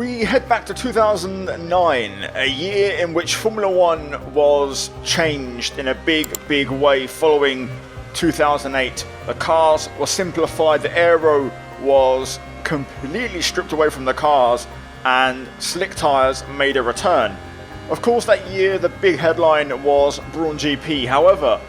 We head back to 2009, a year in which Formula 1 was changed in a big way following 2008. The cars were simplified, the aero was completely stripped away from the cars, and slick tyres made a return. Of course, that year the big headline was Brawn GP. However,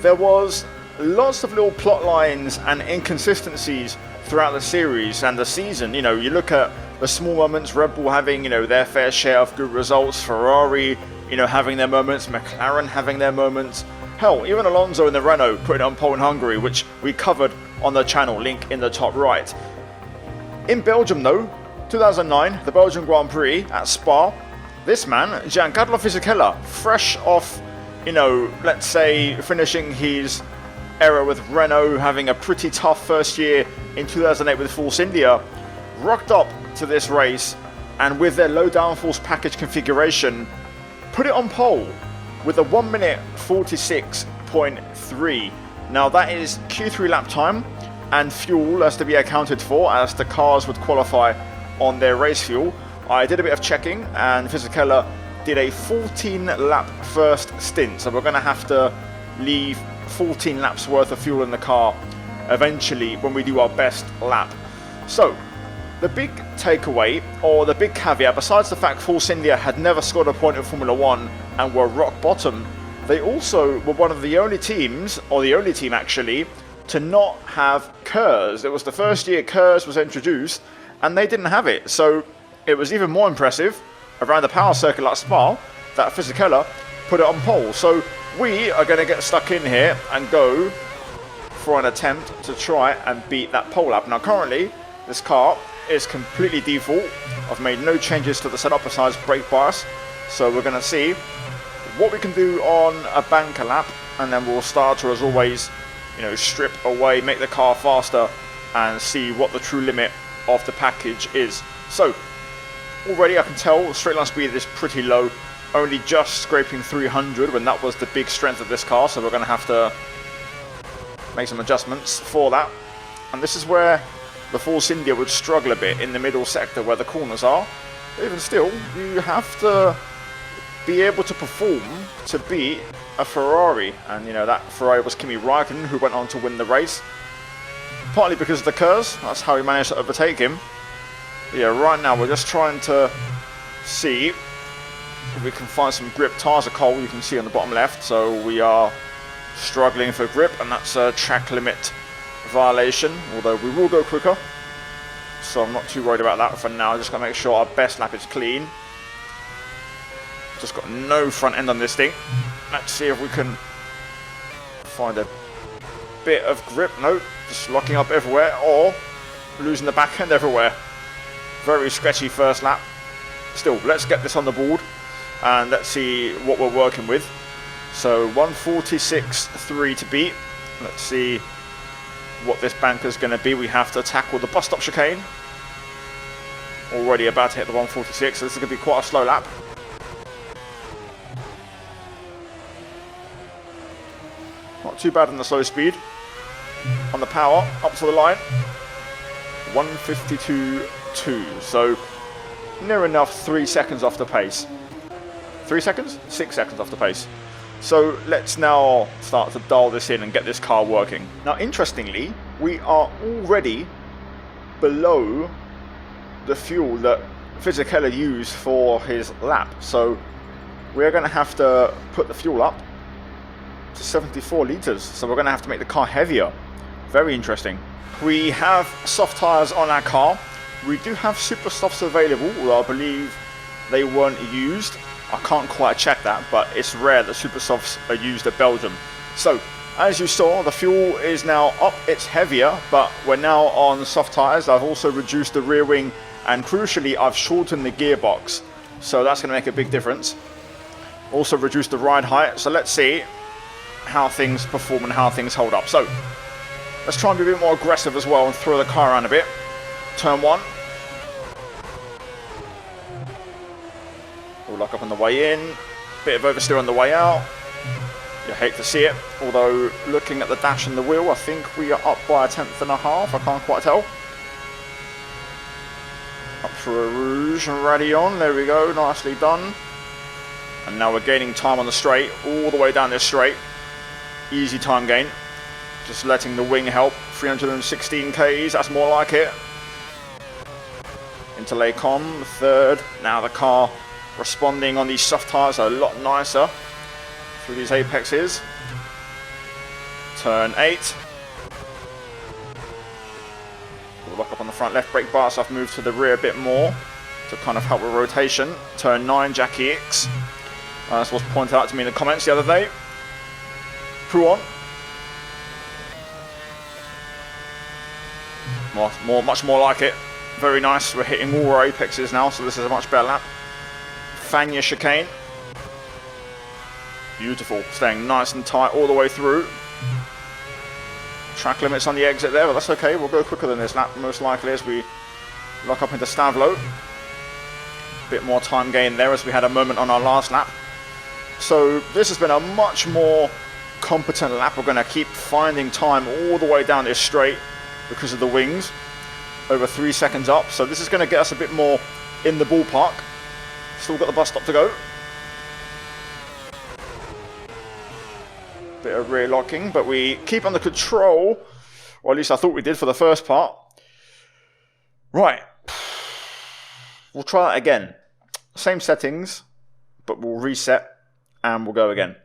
there was lots of little plot lines and inconsistencies throughout the series and the season. You know, you look at the small moments, Red Bull having, their fair share of good results, Ferrari, having their moments, McLaren having their moments. Hell, even Alonso in the Renault putting on pole in Hungary, which we covered on the channel, link in the top right. In Belgium though, 2009, the Belgian Grand Prix at Spa, this man, Giancarlo Fisichella, fresh off, let's say finishing his era with Renault, having a pretty tough first year in 2008 with Force India, rocked up to this race and with their low downforce package configuration, put it on pole with a 1 minute 46.3. Now that is Q3 lap time, and fuel has to be accounted for as the cars would qualify on their race fuel. I did a bit of checking and Fisichella did a 14 lap first stint, so we're going to have to leave 14 laps worth of fuel in the car eventually when we do our best lap. So the big takeaway, or the big caveat, besides the fact Force India had never scored a point in Formula 1 and were rock bottom, they also were one of the only teams, or the only team actually, to not have KERS. It was the first year KERS was introduced and they didn't have it. So it was even more impressive around the power circuit at Spa that Fisichella put it on pole. So we are going to get stuck in here and go for an attempt to try and beat that pole lap. Now currently this car is completely default. I've made no changes to the setup besides brake bias, so we're going to see what we can do on a banker lap, and then we'll start to, as always, strip away, make the car faster, and see what the true limit of the package is. So already I can tell the straight line speed is pretty low, only just scraping 300 when that was the big strength of this car, so we're going to have to make some adjustments for that. And this is where the Force India would struggle a bit in the middle sector where the corners are. But even still, you have to be able to perform to beat a Ferrari. And that Ferrari was Kimi Räikkönen, who went on to win the race. Partly because of the KERS, that's how he managed to overtake him. But yeah, right now we're just trying to see if we can find some grip. Tyres are cold, you can see on the bottom left, so we are struggling for grip, and that's a track limit violation, although we will go quicker, so I'm not too worried about that for now. Just gotta make sure our best lap is clean. Just got no front end on this thing. Let's see if we can find a bit of grip. Nope, just locking up everywhere or losing the back end everywhere. Very sketchy first lap. Still, let's get this on the board and let's see what we're working with. So 146.3 to beat. Let's see what this banker is going to be. We have to tackle the bus stop chicane. Already about to hit the 146, so this is going to be quite a slow lap. Not too bad on the slow speed. On the power, up to the line, 152.2, so near enough 3 seconds off the pace. 3 seconds? 6 seconds off the pace. So let's now start to dial this in and get this car working. Now interestingly, we are already below the fuel that Fisichella used for his lap. So we're going to have to put the fuel up to 74 litres. So we're going to have to make the car heavier. Very interesting. We have soft tyres on our car. We do have super softs available, although I believe they weren't used. I can't quite check that, but it's rare that super softs are used at Belgium. So, as you saw, the fuel is now up, it's heavier, but we're now on soft tyres. I've also reduced the rear wing, and crucially, I've shortened the gearbox. So that's going to make a big difference. Also reduced the ride height, so let's see how things perform and how things hold up. So, let's try and be a bit more aggressive as well and throw the car around a bit. Turn one. We'll lock up on the way in, bit of oversteer on the way out. You hate to see it, although looking at the dash and the wheel, I think we are up by 1.5 tenths. I can't quite tell. Up through a Rouge and Radion. There we go, nicely done. And now we're gaining time on the straight, all the way down this straight. Easy time gain. Just letting the wing help. 316 Ks, that's more like it. Into Lecom, third. Now the car responding on these soft tyres a lot nicer through these apexes. Turn 8. We'll lock up on the front left brake bar, so I've moved to the rear a bit more to kind of help with rotation. Turn 9, Jackie X. This was pointed out to me in the comments the other day. Puon. Much more like it. Very nice. We're hitting all our apexes now, so this is a much better lap. Fanya chicane. Beautiful. Staying nice and tight all the way through. Track limits on the exit there, but that's okay. We'll go quicker than this lap, most likely, as we lock up into Stavlo. Bit more time gain there, as we had a moment on our last lap. So this has been a much more competent lap. We're going to keep finding time all the way down this straight because of the wings. Over 3 seconds up. So this is going to get us a bit more in the ballpark. Still got the bus stop to go. Bit of rear locking, but we keep under control. Or at least I thought we did for the first part. Right. We'll try that again. Same settings, but we'll reset. And we'll go again.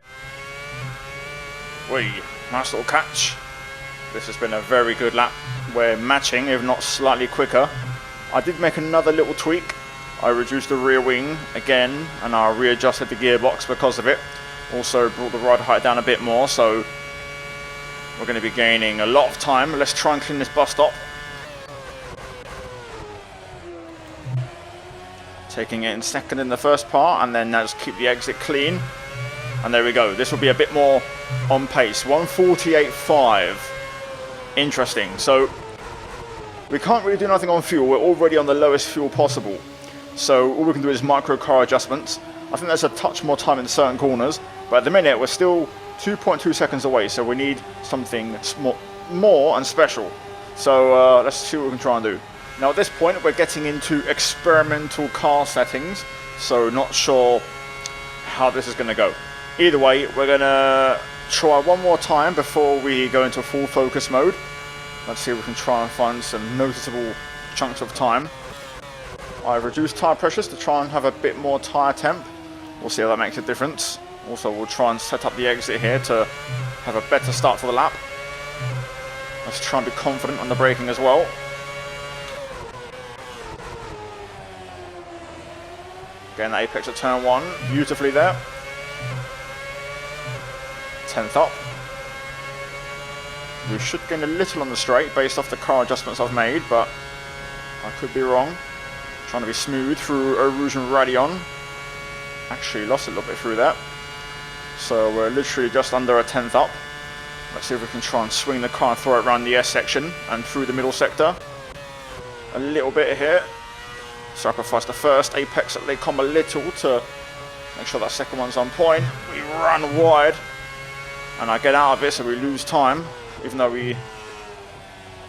Whee, nice little catch. This has been a very good lap. We're matching, if not slightly quicker. I did make another little tweak. I reduced the rear wing again, and I readjusted the gearbox because of it. Also brought the ride height down a bit more, so we're going to be gaining a lot of time. Let's try and clean this bus stop. Taking it in second in the first part, and then just keep the exit clean. And there we go. This will be a bit more on pace. 148.5. Interesting. So we can't really do nothing on fuel. We're already on the lowest fuel possible. So all we can do is micro car adjustments. I think there's a touch more time in certain corners. But at the minute, we're still 2.2 seconds away. So we need something more and special. So let's see what we can try and do. Now at this point, we're getting into experimental car settings. So not sure how this is going to go. Either way, we're going to try one more time before we go into full focus mode. Let's see if we can try and find some noticeable chunks of time. I've reduced tyre pressures to try and have a bit more tyre temp. We'll see how that makes a difference. Also, we'll try and set up the exit here to have a better start for the lap. Let's try and be confident on the braking as well. Getting that apex at turn 1, beautifully there. 10th up. We should gain a little on the straight based off the car adjustments I've made, but I could be wrong. Trying to be smooth through a Rouge and Radion. Actually lost a little bit through that. So we're literally just under a 10th up. Let's see if we can try and swing the car and throw it around the S section and through the middle sector. A little bit here. Sacrifice the first apex at Lecom a little to make sure that second one's on point. We run wide. And I get out of it, so we lose time, even though we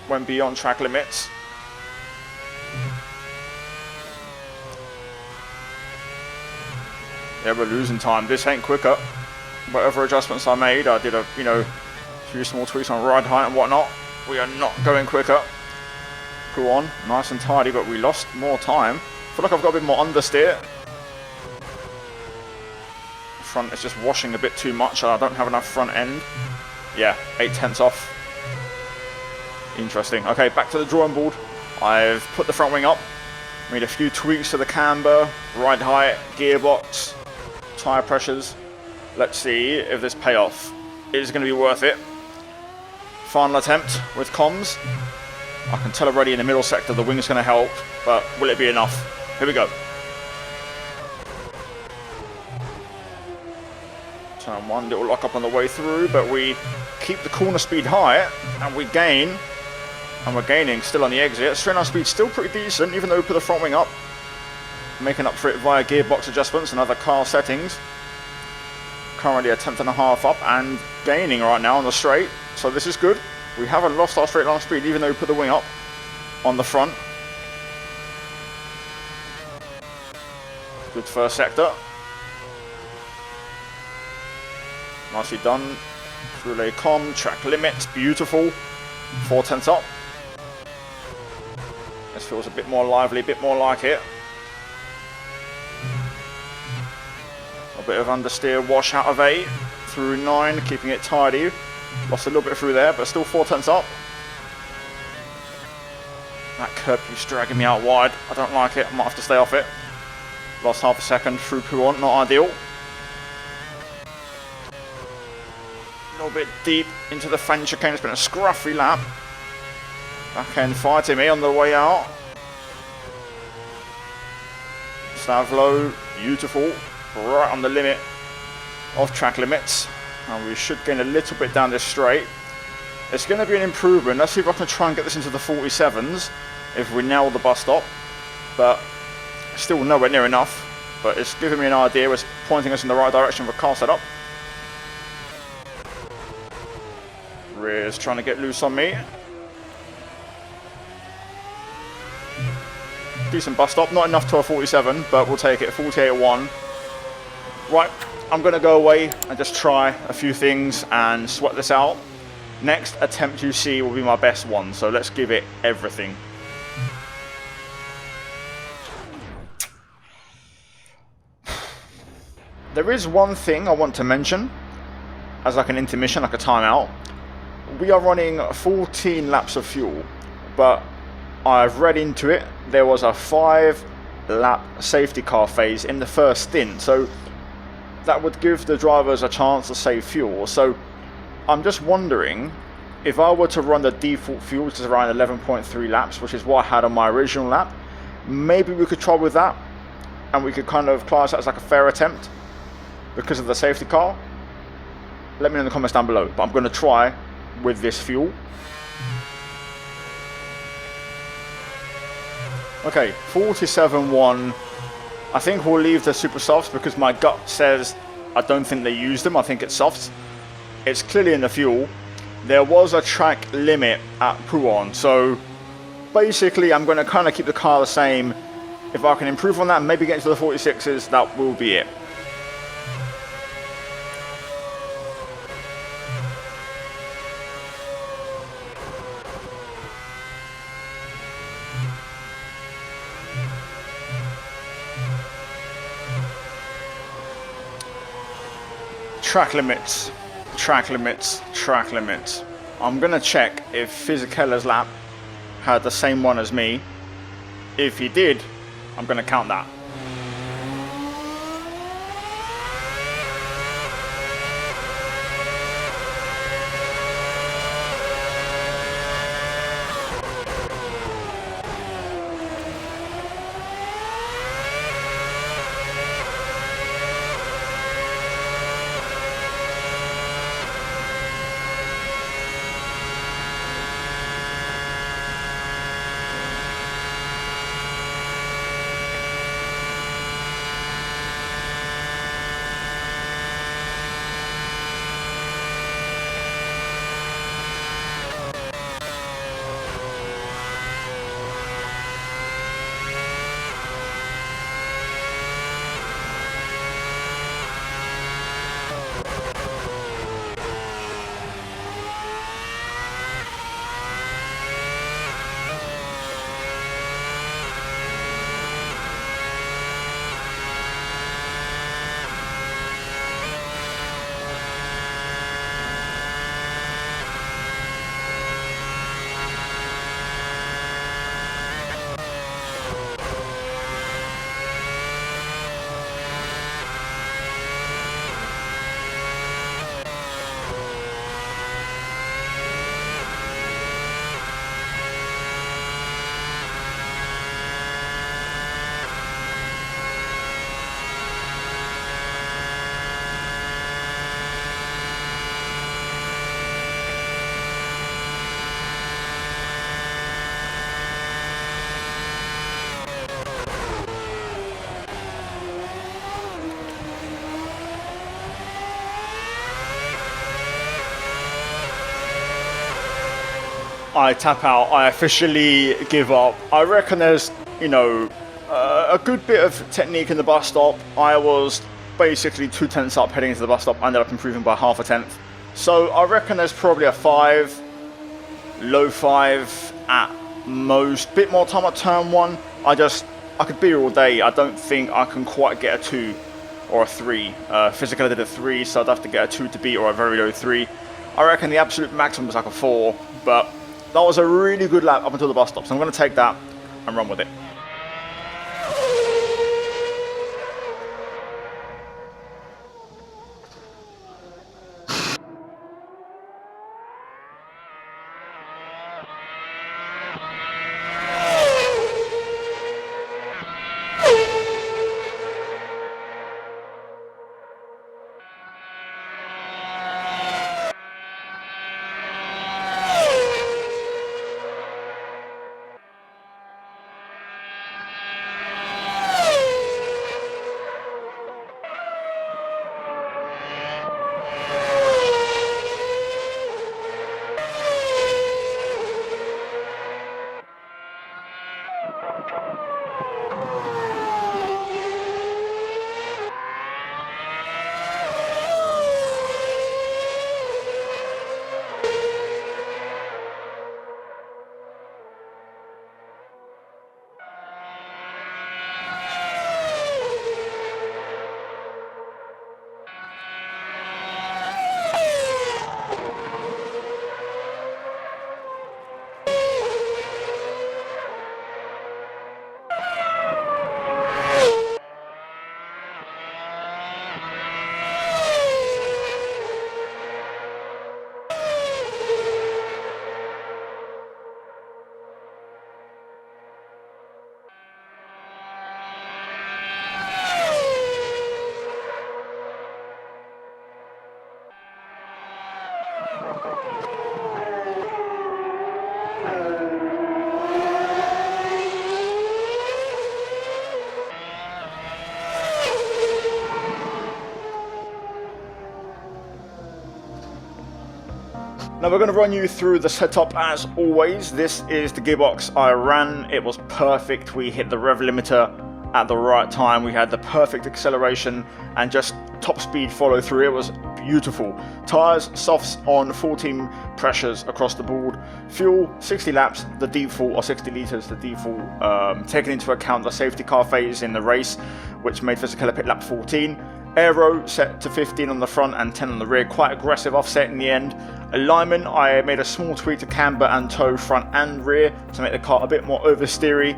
went beyond track limits. Yeah, we're losing time. This ain't quicker. Whatever adjustments I made, I did a few small tweaks on ride height and whatnot. We are not going quicker. Go on, nice and tidy, but we lost more time. I feel like I've got a bit more understeer. Front is just washing a bit too much. I don't have enough front end. Yeah, 8/10 off. Interesting. Okay, back to the drawing board. I've put the front wing up, made a few tweaks to the camber, ride height, gearbox, tyre pressures. Let's see if this pay off. It is going to be worth it. Final attempt with comms. I can tell already in the middle sector the wing's going to help, but will it be enough? Here we go. Turn 1, little lock up on the way through, but we keep the corner speed high, and we gain, and we're gaining still on the exit. Straight line speed still pretty decent, even though we put the front wing up. Making up for it via gearbox adjustments and other car settings. Currently a 10.5 up and gaining right now on the straight, so this is good. We haven't lost our straight line speed, even though we put the wing up on the front. Good first sector. Nicely done. Relay com, track limits, beautiful. 4/10 up. This feels a bit more lively, a bit more like it. A bit of understeer wash out of 8 through 9, keeping it tidy. Lost a little bit through there, but still 4/10 up. That curb keeps dragging me out wide. I don't like it. I might have to stay off it. Lost half a second through Pouon, not ideal. A little bit deep into the French chicane. It's been a scruffy lap. Back end fighting me on the way out. Stavlo, beautiful. Right on the limit of track limits. And we should gain a little bit down this straight. It's going to be an improvement. Let's see if I can try and get this into the 47s if we nail the bus stop. But still nowhere near enough. But it's giving me an idea. It's pointing us in the right direction for car setup. Rear's trying to get loose on me. Decent bus stop. Not enough to a 47, but we'll take it. 48.1. Right, I'm going to go away and just try a few things and sweat this out. Next attempt you see will be my best one, so let's give it everything. There is one thing I want to mention as like an intermission, like a timeout. We are running 14 laps of fuel, but I've read into it. There was a 5-lap safety car phase in the first stint, so that would give the drivers a chance to save fuel. So I'm just wondering if I were to run the default fuel, which is around 11.3 laps, which is what I had on my original lap, maybe we could try with that and we could kind of class that as like a fair attempt because of the safety car. Let me know in the comments down below, but I'm going to try with this fuel. Okay, 47.1. I think we'll leave the super softs because my gut says I don't think they use them. I think it's softs. It's clearly in the fuel. There was a track limit at Pouon, so basically I'm going to kind of keep the car the same. If I can improve on that, maybe get into the 46s, that will be it. Track limits, track limits, track limits. I'm going to check if Fisichella's lap had the same one as me. If he did, I'm going to count that. I tap out. I officially give up. I reckon there's, you know, a good bit of technique in the bus stop. I was basically 2/10 up heading into the bus stop. I ended up improving by half a tenth. So I reckon there's probably a 5, low 5 at most. Bit more time at turn 1. I could be here all day. I don't think I can quite get a 2 or a 3. Physically I did a 3, so I'd have to get a 2 to beat or a very low 3. I reckon the absolute maximum was like a 4, but that was a really good lap up until the bus stop. So I'm going to take that and run with it. Now we're going to run you through the setup as always. This is the gearbox I ran. It was perfect. We hit the rev limiter at the right time. We had the perfect acceleration and just top speed follow through. It was beautiful. Tyres, softs on 14 pressures across the board. Fuel, 60 laps, the default, or 60 litres, the default, taking into account the safety car phase in the race, which made Fisichella pit lap 14. Aero set to 15 on the front and 10 on the rear, quite aggressive offset in the end. Alignment, I made a small tweak to camber and toe front and rear to make the car a bit more oversteery.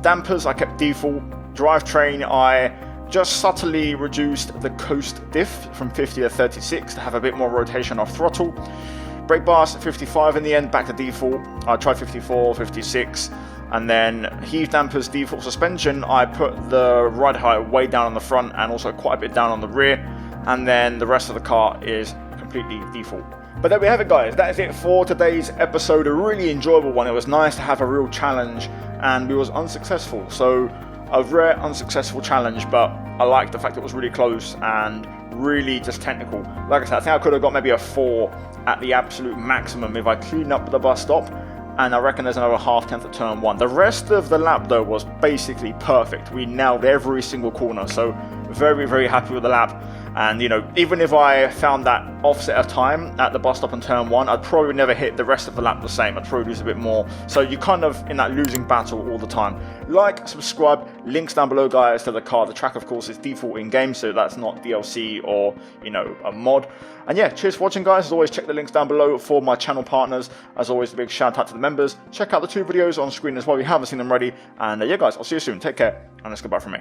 Dampers, I kept default. Drivetrain, I just subtly reduced the coast diff from 50 to 36 to have a bit more rotation off throttle. Brake bars, 55 in the end, back to default. I tried 54, 56. And then heave dampers, default suspension, I put the ride height way down on the front and also quite a bit down on the rear. And then the rest of the car is completely default. But there we have it, guys. That is it for today's episode. A really enjoyable one. It was nice to have a real challenge and we was unsuccessful. So a rare unsuccessful challenge, but I like the fact it was really close and really just technical. Like I said, I think I could have got maybe a 4 at the absolute maximum if I cleaned up the bus stop. And I reckon there's another half tenth at turn 1. The rest of the lap though was basically perfect. We nailed every single corner, so very, very happy with the lap. And you know, even if I found that offset of time at the bus stop on turn 1, I'd probably never hit the rest of the lap the same. I'd probably lose a bit more. So you're kind of in that losing battle all the time. Like, subscribe, links down below, guys, to the car. The track, of course, is default in game, so that's not DLC or, you know, a mod. And yeah, cheers for watching, guys. As always, check the links down below for my channel partners. As always, a big shout out to the members. Check out the 2 videos on screen as well if you haven't seen them already. And yeah, guys, I'll see you soon. Take care, and that's goodbye from me.